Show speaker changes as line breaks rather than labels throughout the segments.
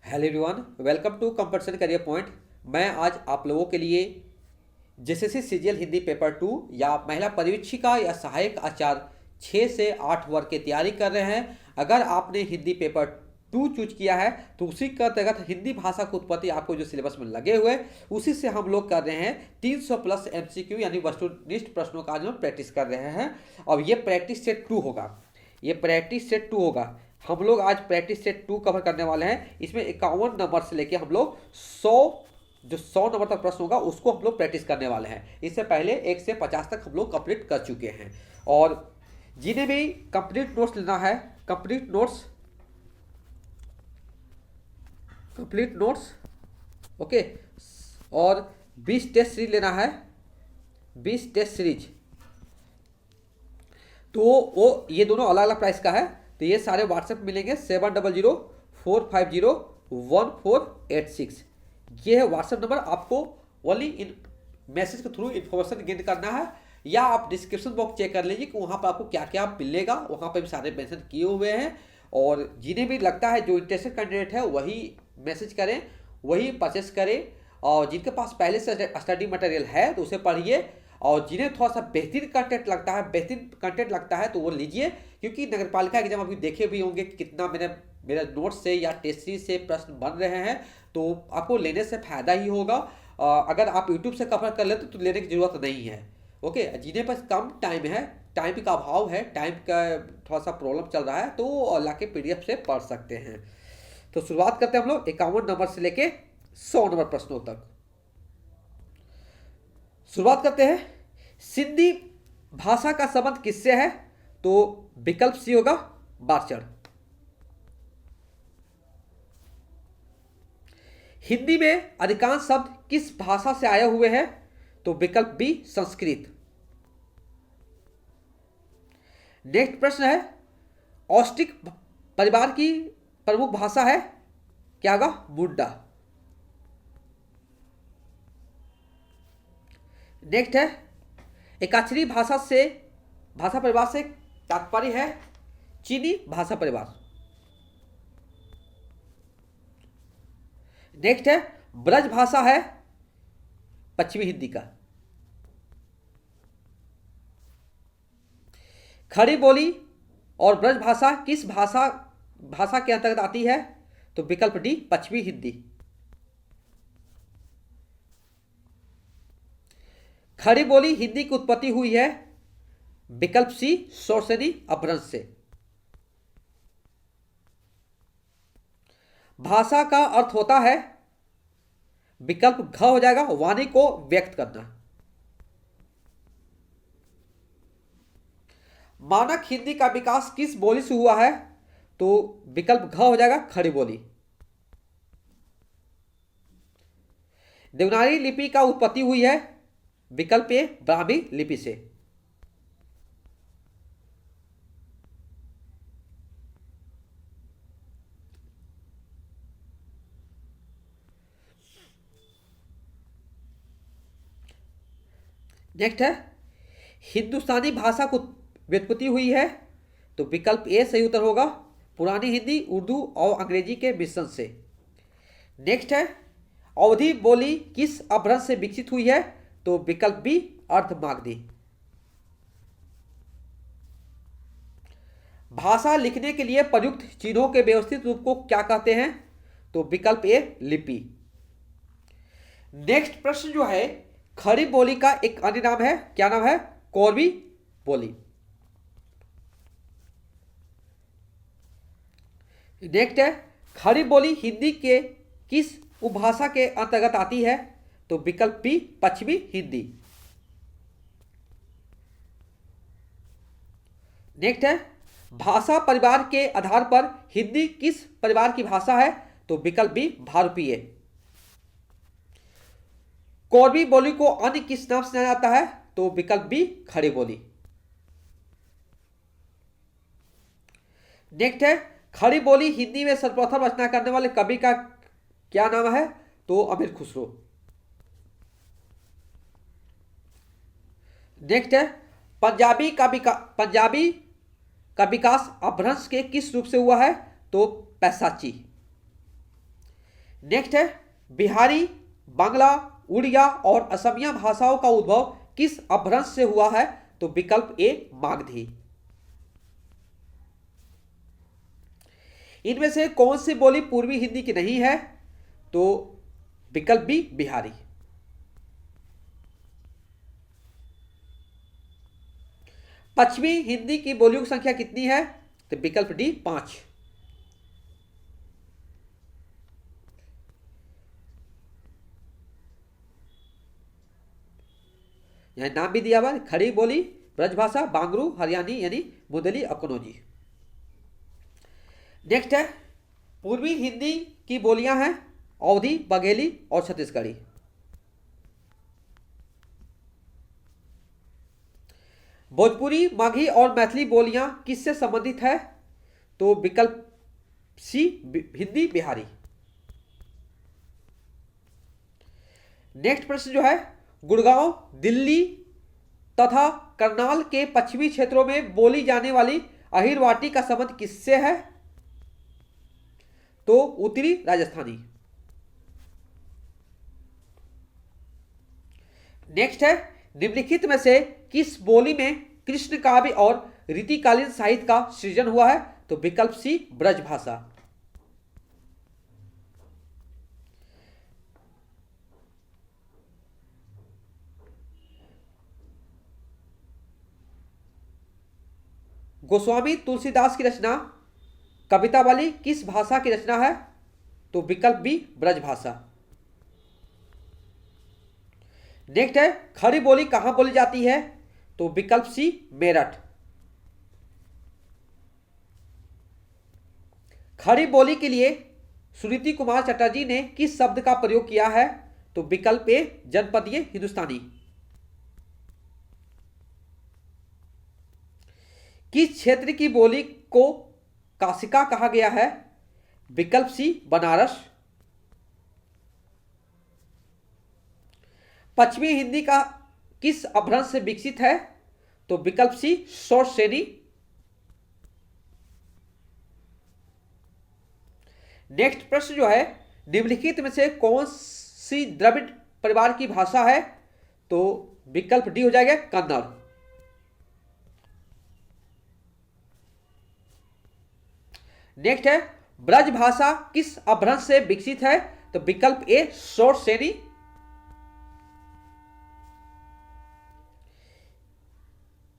Hello everyone, welcome to Competition Career Point. मैं आज आप लोगों के लिए जेएसएससी सीजीएल हिंदी पेपर 2 या महिला परिवीक्षिका या सहायक आचार्य 6 से 8 वर्ग की तैयारी कर रहे हैं। अगर आपने हिंदी पेपर 2 चूज किया है तो उसी के अंतर्गत हिंदी भाषा की उत्पत्ति आपको जो सिलेबस में लगे हुए उसी से हम लोग कर रहे हैं 300 प्लस एमसीक्यू यानी वस्तुनिष्ठ प्रश्नों का आज हम प्रैक्टिस कर रहे हैं। और ये प्रैक्टिस सेट 2 होगा। ये प्रैक्टिस सेट 2 होगा। हम लोग आज प्रैक्टिस सेट 2 कवर करने वाले हैं। इसमें 51 नंबर से लेके हम लोग 100 नंबर तक प्रश्न होगा उसको हम लोग प्रैक्टिस करने वाले हैं। इससे पहले 1 से 50 तक हम लोग कंप्लीट कर चुके हैं। और जिन्हें भी कंप्लीट नोट्स लेना है, कंप्लीट नोट्स ओके, और 20 टेस्ट सीरीज लेना है, 20 टेस्ट सीरीज, तो वो ये दोनों अलग अलग प्राइस का है। तो ये सारे व्हाट्सएप मिलेंगे 7004501486। ये है व्हाट्सएप नंबर। आपको ओनली इन मैसेज के थ्रू इन्फॉर्मेशन गेन करना है, या आप डिस्क्रिप्शन बॉक्स चेक कर लीजिए कि वहाँ पर आपको क्या क्या मिलेगा। वहाँ पर भी सारे मेंशन किए हुए हैं। और जिन्हें भी लगता है जो इंटरेस्टेड कैंडिडेट है वही मैसेज करें, वही परचेस करें। और जिनके पास पहले से स्टडी मटेरियल है तो उसे पढ़िए। और जिन्हें थोड़ा सा बेहतरीन कंटेंट लगता है तो वो लीजिए, क्योंकि नगर पालिका एग्जाम अभी देखे भी होंगे कि कितना मेरा नोट्स से या टेस्ट सीरीज से प्रश्न बन रहे हैं। तो आपको लेने से फायदा ही होगा। अगर आप यूट्यूब से कवर कर लेते तो लेने की जरूरत नहीं है। ओके, जिन्हें पास कम टाइम है, टाइम का अभाव है, टाइम का थोड़ा सा प्रॉब्लम चल रहा है, तो ला के पीडीएफ से पढ़ सकते हैं। तो शुरुआत करते हैं हम लोग 51 नंबर से लेके 100 नंबर प्रश्नों तक। शुरुआत करते हैं। सिंधी भाषा का संबंध किससे है? तो विकल्प सी होगा, बाचड़। हिंदी में अधिकांश शब्द किस भाषा से आए हुए हैं? तो विकल्प बी, संस्कृत। नेक्स्ट प्रश्न है, ऑस्ट्रिक परिवार की प्रमुख भाषा है, क्या होगा? मुंडा। नेक्स्ट है, एकाक्षरी भाषा परिवार से तात्पर्य है चीनी भाषा परिवार। नेक्स्ट है, ब्रज भाषा है पश्चिमी हिंदी का। खड़ी बोली और ब्रज भाषा किस भाषा के अंतर्गत आती है? तो विकल्प डी, पश्चिमी हिंदी। खड़ी बोली हिंदी की उत्पत्ति हुई है, विकल्प सी, शौसनी अपभ्रंश से। भाषा का अर्थ होता है, विकल्प घ हो जाएगा, वाणी को व्यक्त करना। मानक हिंदी का विकास किस बोली से हुआ है? तो विकल्प घ हो जाएगा, खड़ी बोली। देवनागरी लिपि का उत्पत्ति हुई है, विकल्प ए, ब्राह्मी लिपि से। नेक्स्ट है, हिंदुस्तानी भाषा को व्युत्पत्ति हुई है, तो विकल्प ए सही उत्तर होगा, पुरानी हिंदी, उर्दू और अंग्रेजी के मिश्रण से। नेक्स्ट है, अवधी बोली किस अपभ्रंश से विकसित हुई है? तो विकल्प बी, अर्धमागधी। भाषा लिखने के लिए प्रयुक्त चिन्हों के व्यवस्थित रूप को क्या कहते हैं? तो विकल्प ए, लिपि। नेक्स्ट प्रश्न जो है, खड़ी बोली का एक अन्य नाम है, क्या नाम है? कोरवी बोली। नेक्स्ट है, खड़ी बोली हिंदी के किस उपभाषा के अंतर्गत आती है? तो विकल्प बी, पश्चिमी हिंदी। नेक्स्ट है, भाषा परिवार के आधार पर हिंदी किस परिवार की भाषा है? तो विकल्प बी, भारूपीय। कोरवी बोली को अन्य किस नाम से जाना जाता है? तो विकल्प बी, खड़ी बोली। नेक्स्ट है, खड़ी बोली हिंदी में सर्वप्रथम रचना करने वाले कवि का क्या नाम है? तो अमीर खुसरो। नेक्स्ट है, पंजाबी का विकास अपभ्रंश के किस रूप से हुआ है? तो पैसाची। नेक्स्ट है बिहारी, बांग्ला, उड़िया और असमिया भाषाओं का उद्भव किस अपभ्रंश से हुआ है? तो विकल्प ए मागधी। इनमें से कौन सी बोली पूर्वी हिंदी की नहीं है? तो विकल्प बी बिहारी। पश्चिमी हिंदी की बोलियों की संख्या कितनी है? तो विकल्प डी 5। यहां नाम भी दिया हुआ है, खड़ी बोली, ब्रजभाषा, बांगरू, हरियाणी यानी मुदली, अकनौजी। नेक्स्ट है पूर्वी हिंदी की बोलियां हैं अवधी, बघेली और छत्तीसगढ़ी। भोजपुरी, माघी और मैथिली बोलियां किससे संबंधित है? तो विकल्प सी हिंदी, बिहारी। नेक्स्ट प्रश्न जो है गुड़गांव, दिल्ली तथा करनाल के पश्चिमी क्षेत्रों में बोली जाने वाली अहिरवाटी का संबंध किससे है? तो उत्तरी राजस्थानी। नेक्स्ट है निम्नलिखित में से किस बोली में कृष्ण काव्य और रीतिकालीन साहित्य का सृजन हुआ है? तो विकल्प सी ब्रजभाषा। गोस्वामी तुलसीदास की रचना कवितावली किस भाषा की रचना है? तो विकल्प बी ब्रजभाषा। नेक्स्ट है खड़ी बोली कहां बोली जाती है? तो विकल्प सी मेरठ। खड़ी बोली के लिए सुनीति कुमार चटर्जी ने किस शब्द का प्रयोग किया है? तो विकल्प ए जनपदीय हिंदुस्तानी। किस क्षेत्र की बोली को काशिका कहा गया है? विकल्प सी बनारस। पश्चिमी हिंदी का किस अपभ्रंश से विकसित है? तो विकल्प सी शॉर्ट श्रेणी। नेक्स्ट प्रश्न जो है निम्नलिखित में से कौन सी द्रविड़ परिवार की भाषा है? तो विकल्प डी हो जाएगा कन्नड़। नेक्स्ट है ब्रज भाषा किस अपभ्रंश से विकसित है? तो विकल्प ए शॉर्ट श्रेणी।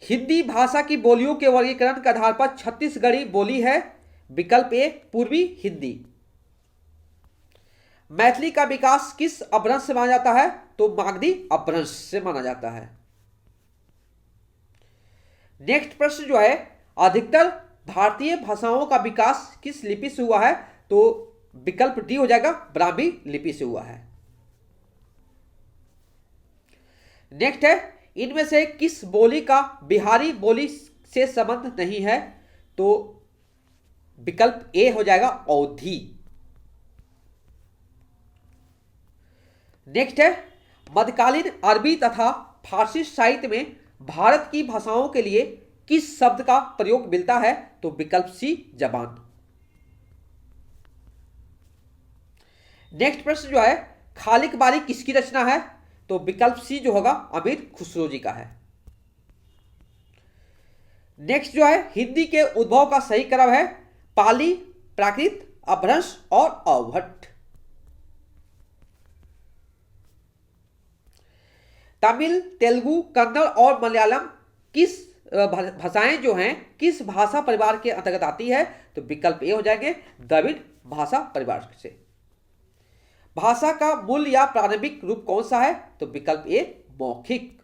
हिंदी भाषा की बोलियों के वर्गीकरण के आधार पर छत्तीसगढ़ी बोली है। विकल्प ए पूर्वी हिंदी। मैथिली का विकास किस अपभ्रंश से माना जाता है? तो मागधी अपभ्रंश से माना जाता है। नेक्स्ट प्रश्न जो है अधिकतर भारतीय भाषाओं का विकास किस लिपि से हुआ है? तो विकल्प डी हो जाएगा ब्राह्मी लिपि से हुआ है। नेक्स्ट है इनमें से किस बोली का बिहारी बोली से संबंध नहीं है? तो विकल्प ए हो जाएगा अवधी। नेक्स्ट है मध्यकालीन अरबी तथा फारसी साहित्य में भारत की भाषाओं के लिए किस शब्द का प्रयोग मिलता है? तो विकल्प सी जबान। नेक्स्ट प्रश्न जो है खालिक बारी किसकी रचना है? तो विकल्प सी जो होगा अमीर खुसरो जी का है। नेक्स्ट जो है हिंदी के उद्भव का सही क्रम है पाली, प्राकृत, अपभ्रंश और अवभट्ट। तमिल, तेलुगु, कन्नड़ और मलयालम किस भाषाएं जो हैं किस भाषा परिवार के अंतर्गत आती है? तो विकल्प ए हो जाएंगे द्रविड़ भाषा परिवार से। भाषा का मूल या प्रारंभिक रूप कौन सा है? तो विकल्प ए मौखिक।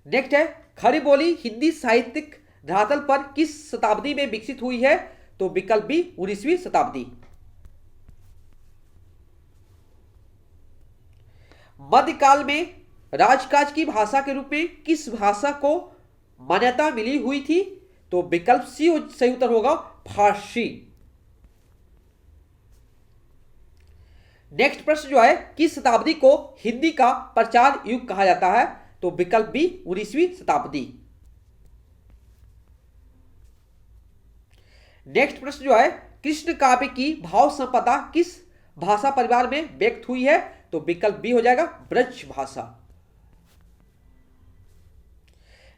नेक्स्ट है खड़ी बोली हिंदी साहित्यिक धरातल पर किस शताब्दी में विकसित हुई है? तो विकल्प बी 19वीं शताब्दी। मध्यकाल में राजकाज की भाषा के रूप में किस भाषा को मान्यता मिली हुई थी? तो विकल्प सी सही उत्तर होगा फारसी। नेक्स्ट प्रश्न जो है किस शताब्दी को हिंदी का प्रचार युग कहा जाता है? तो विकल्प बी 19वीं शताब्दी। नेक्स्ट प्रश्न जो है कृष्ण काव्य की भाव संपदा किस भाषा परिवार में व्यक्त हुई है? तो विकल्प बी हो जाएगा ब्रज भाषा।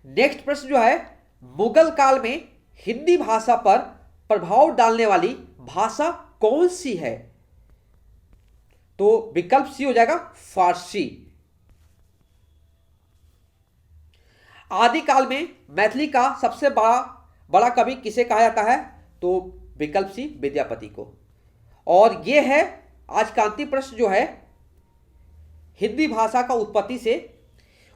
नेक्स्ट प्रश्न जो है, मुगल काल में हिंदी भाषा पर प्रभाव डालने वाली भाषा कौन सी है? तो विकल्प सी हो जाएगा फारसी। आदिकाल में मैथिली का सबसे बड़ा कवि किसे कहा जाता है? तो विकल्प सी विद्यापति को। और यह है आज का अंतिम प्रश्न जो है, हिंदी भाषा का उत्पत्ति से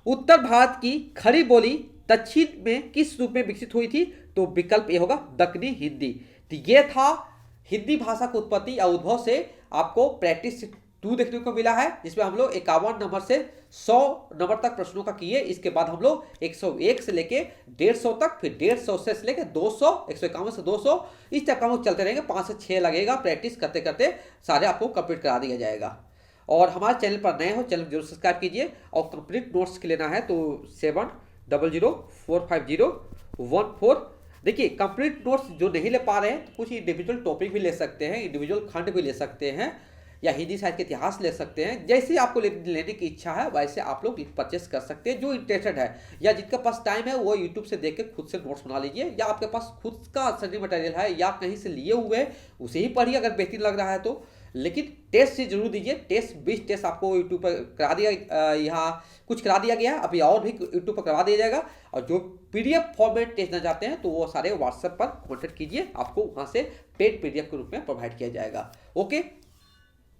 उत्तर भारत की खड़ी बोली दक्षिण में किस रूप में विकसित हुई थी? तो विकल्प ए होगा दक्कनी हिंदी। तो ये था हिंदी भाषा की उत्पत्ति या उद्भव से आपको प्रैक्टिस 2 देखने को मिला है, जिसमें हम लोग 51 नंबर से 100 नंबर तक प्रश्नों का किए। इसके बाद हम लोग 101 से लेके 150 तक, फिर 150 से लेके 200, 151 से 200, इस टाइप का हम लोग चलते रहेंगे। 5 से 6 लगेगा, प्रैक्टिस करते करते सारे आपको कंप्लीट करा दिया जाएगा। और हमारे चैनल पर नए हो, चैनल जरूर सब्सक्राइब कीजिए। और कंप्लीट नोट्स के लेना है तो 70045014। देखिए कंप्लीट नोट्स जो नहीं ले पा रहे हैं तो कुछ इंडिविजुअल टॉपिक भी ले सकते हैं, इंडिविजुअल खंड भी ले सकते हैं, या हिंदी साहित्य के इतिहास ले सकते हैं। जैसे आपको लेने की इच्छा है वैसे आप लोग परचेस कर सकते हैं। जो इंटरेस्टेड है या जिनके पास टाइम है वो यूट्यूब से देख के खुद से नोट्स बना लीजिए, या आपके पास खुद का स्टडी मटेरियल है या कहीं से लिए हुए उसे ही पढ़िए अगर बेहतरीन लग रहा है तो। लेकिन टेस्ट से जरूर दीजिए। टेस्ट 20 टेस्ट आपको यूट्यूब पर करा दिया, यहाँ कुछ करा दिया गया है, अभी और भी यूट्यूब पर करवा दिया जाएगा। और जो पीडीएफ फॉर्मेट टेस्ट देना चाहते हैं तो वो सारे व्हाट्सएप पर कॉन्टेक्ट कीजिए, आपको वहाँ से पेड पीडीएफ के रूप में प्रोवाइड किया जाएगा। Okay,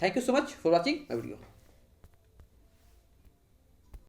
thank you so much for watching my video.